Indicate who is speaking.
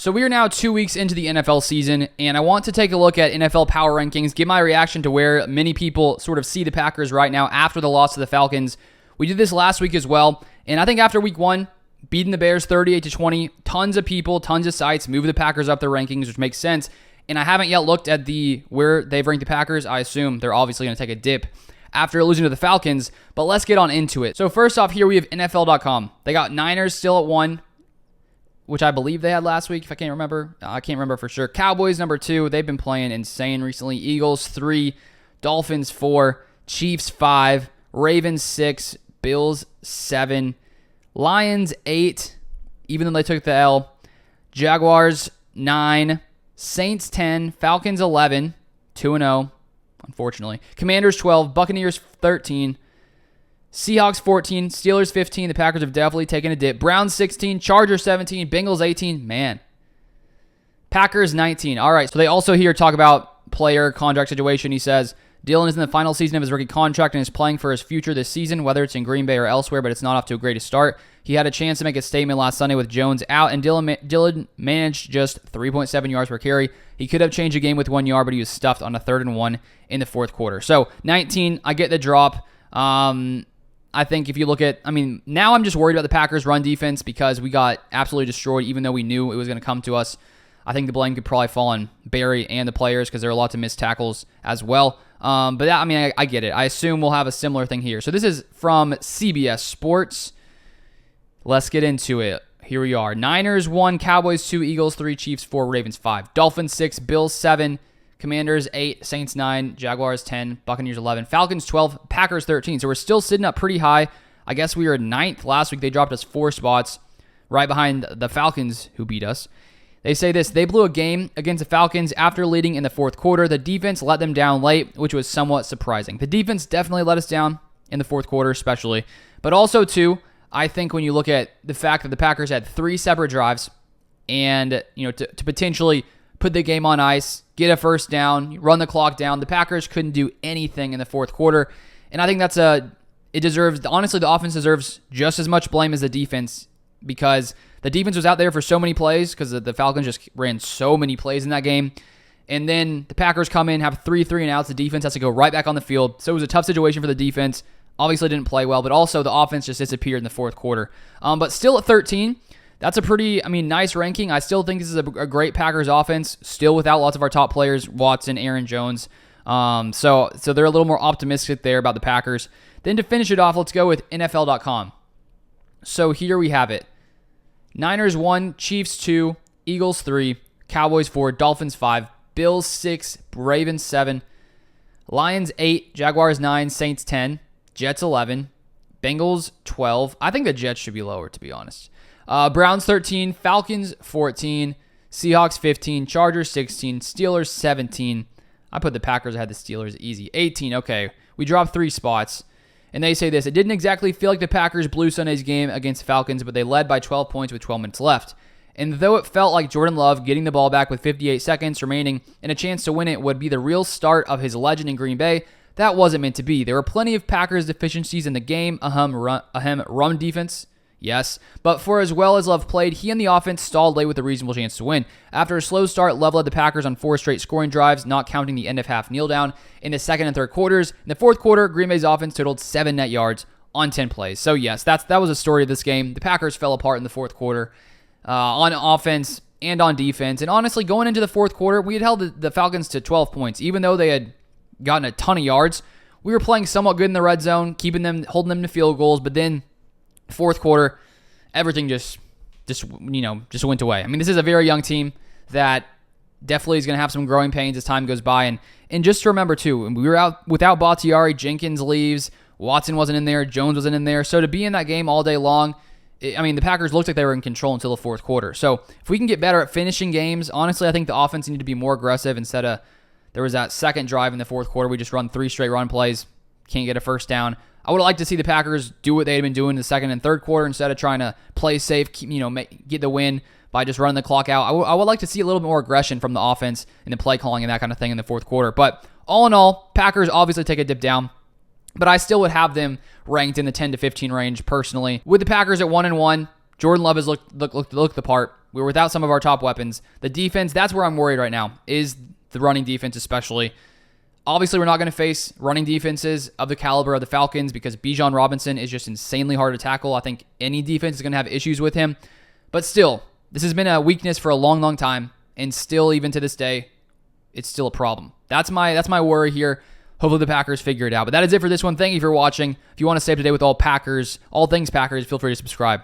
Speaker 1: So we are now 2 weeks into the NFL season, and I want to take a look at NFL power rankings, give my reaction to where many people sort of see the Packers right now after the loss to the Falcons. We did this last week as well, and I think after week one, beating the Bears 38-20, tons of people, tons of sites move the Packers up their rankings, which makes sense. And I haven't yet looked at where they've ranked the Packers. I assume they're obviously going to take a dip after losing to the Falcons, but let's get on into it. So first off, here we have NFL.com. They got Niners still at 1, which I believe they had last week, if I can't remember. I can't remember for sure. Cowboys number 2. They've been playing insane recently. Eagles 3, Dolphins 4, Chiefs 5, Ravens 6, Bills 7, Lions 8, even though they took the L. Jaguars 9, Saints 10, Falcons 11, 2-0, unfortunately. Commanders 12, Buccaneers 13, Seahawks 14, Steelers 15. The Packers have definitely taken a dip. Browns 16, Chargers 17, Bengals 18. Man. Packers 19. All right, so they also here talk about player contract situation. He says, Dylan is in the final season of his rookie contract and is playing for his future this season, whether it's in Green Bay or elsewhere, but it's not off to a great start. He had a chance to make a statement last Sunday with Jones out, and Dylan managed just 3.7 yards per carry. He could have changed the game with 1 yard, but he was stuffed on a 3rd and 1 in the fourth quarter. So 19, I get the drop. I think if you look at, now I'm just worried about the Packers' run defense because we got absolutely destroyed, even though we knew it was going to come to us. I think the blame could probably fall on Barry and the players because there are lots of missed tackles as well. But that, I get it. I assume we'll have a similar thing here. So this is from CBS Sports. Let's get into it. Here we are. Niners 1, Cowboys 2, Eagles 3, Chiefs 4, Ravens 5. Dolphins 6, Bills 7, Commanders 8, Saints 9, Jaguars 10, Buccaneers 11, Falcons 12, Packers 13. So we're still sitting up pretty high. I guess we were 9th last week. They dropped us 4 spots right behind the Falcons who beat us. They say this, they blew a game against the Falcons after leading in the fourth quarter. The defense let them down late, which was somewhat surprising. The defense definitely let us down in the fourth quarter especially. But also, too, I think when you look at the fact that the Packers had 3 separate drives and, to potentially put the game on ice, get a first down, run the clock down, the Packers couldn't do anything in the fourth quarter. And I think honestly, the offense deserves just as much blame as the defense because the defense was out there for so many plays because the Falcons just ran so many plays in that game. And then the Packers come in, have 3 and outs. The defense has to go right back on the field. So it was a tough situation for the defense. Obviously didn't play well, but also the offense just disappeared in the fourth quarter. But still at 13, that's a pretty, nice ranking. I still think this is a great Packers offense, still without lots of our top players, Watson, Aaron Jones. So they're a little more optimistic there about the Packers. Then to finish it off, let's go with NFL.com. So here we have it. Niners 1, Chiefs 2, Eagles 3, Cowboys 4, Dolphins 5, Bills 6, Ravens 7, Lions 8, Jaguars 9, Saints 10, Jets 11, Bengals 12. I think the Jets should be lower, to be honest. Browns 13, Falcons 14, Seahawks 15, Chargers 16, Steelers 17. I put the Packers ahead of the Steelers easy. 18, okay. We dropped 3 spots. And they say this, it didn't exactly feel like the Packers blew Sunday's game against the Falcons, but they led by 12 points with 12 minutes left. And though it felt like Jordan Love getting the ball back with 58 seconds remaining and a chance to win it would be the real start of his legend in Green Bay, that wasn't meant to be. There were plenty of Packers deficiencies in the game, run defense, yes, but for as well as Love played, he and the offense stalled late with a reasonable chance to win. After a slow start, Love led the Packers on 4 straight scoring drives, not counting the end-of-half kneel-down in the second and third quarters. In the fourth quarter, Green Bay's offense totaled 7 net yards on 10 plays. So yes, that was a story of this game. The Packers fell apart in the fourth quarter on offense and on defense. And honestly, going into the fourth quarter, we had held the Falcons to 12 points. Even though they had gotten a ton of yards, we were playing somewhat good in the red zone, holding them to field goals. But then fourth quarter, everything just went away. This is a very young team that definitely is going to have some growing pains as time goes by. And just to remember, too, we were out without Bakhtiari. Jenkins leaves. Watson wasn't in there. Jones wasn't in there. So to be in that game all day long, the Packers looked like they were in control until the fourth quarter. So if we can get better at finishing games, honestly, I think the offense needed to be more aggressive instead of there was that second drive in the fourth quarter. We just run 3 straight run plays, can't get a first down. I would like to see the Packers do what they had been doing in the second and third quarter instead of trying to play safe, get the win by just running the clock out. I would like to see a little bit more aggression from the offense and the play calling and that kind of thing in the fourth quarter. But all in all, Packers obviously take a dip down. But I still would have them ranked in the 10 to 15 range personally. With the Packers at 1-1, Jordan Love has looked the part. We're without some of our top weapons. The defense, that's where I'm worried right now, is the running defense especially. Obviously, we're not going to face running defenses of the caliber of the Falcons because Bijan Robinson is just insanely hard to tackle. I think any defense is going to have issues with him. But still, this has been a weakness for a long, long time. And still, even to this day, it's still a problem. That's my worry here. Hopefully the Packers figure it out. But that is it for this one. Thank you for watching. If you want to stay up to date with all things Packers, feel free to subscribe.